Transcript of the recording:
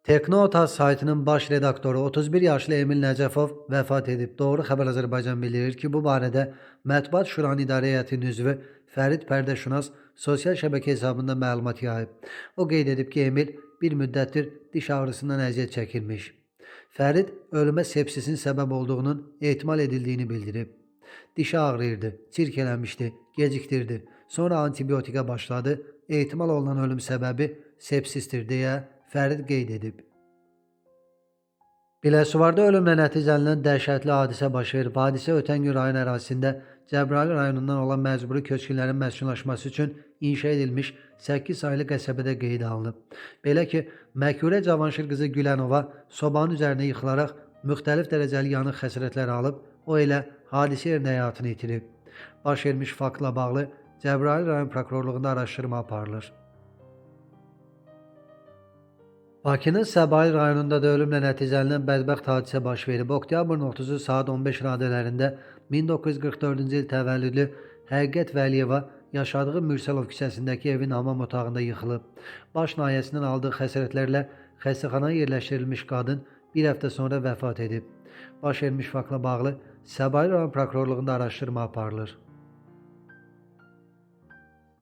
Teknotas saytının baş redaktoru 31 yaşlı Emil Nəcəfov vəfat edib. Doğru Xəbər Azərbaycan bildirir ki, bu barədə Mətbuat Şuranın İdarə Heyətinin üzvü Fərid Pərdəşünas sosial şəbəkə hesabında məlumat yayıb. O qeyd edib ki, Emil bir müddətdir diş ağrısından əziyyət çəkirmiş. Fərid ölümə sepsisin səbəb olduğunun ehtimal edildiyini bildirib. Dişi ağrıyırdı, çirkələnmişdi, gecikdirdi. Sonra antibiotikə başladı. Ehtimal olunan ölüm səbəbi sepsistir deyə Fərid qeyd edib. Biləsuvarda ölümlə nəticələnən dəhşətli hadisə baş verib. Hadisə ötən gün rayon ərazisində Cəbrayıl rayonundan olan məcburi köçkünlərin məskunlaşması üçün inşa edilmiş 8 saylı qəsəbədə qeydə alınıb. Belə ki, Məkürə Cavanşir qızı Gülənova sobanın üzərinə yıxılaraq müxtəlif dərəcəli yanıq xəsarətləri alıb, o elə hadisə yerində həyatını itirib. Baş vermiş faktla bağlı Cəbrayıl rayon prokurorluğunda araşdırma aparılır. Bakının Səbail rayonunda da ölümlə nəticələnən bədbəxt hadisə baş verib. Oktyabrın 30-u saat 15 radələrində 1944-cü il təvəllüdlü Həqiqət Vəliyeva yaşadığı Mürsəlov küçəsindəki evin hamam otağında yıxılıb. Baş nahiyəsindən aldığı xəsarətlərlə xəstəxanaya yerləşdirilmiş qadın bir həftə sonra vəfat edib. Baş vermiş faktla bağlı Səbail rayon prokurorluğunda araşdırma aparılır.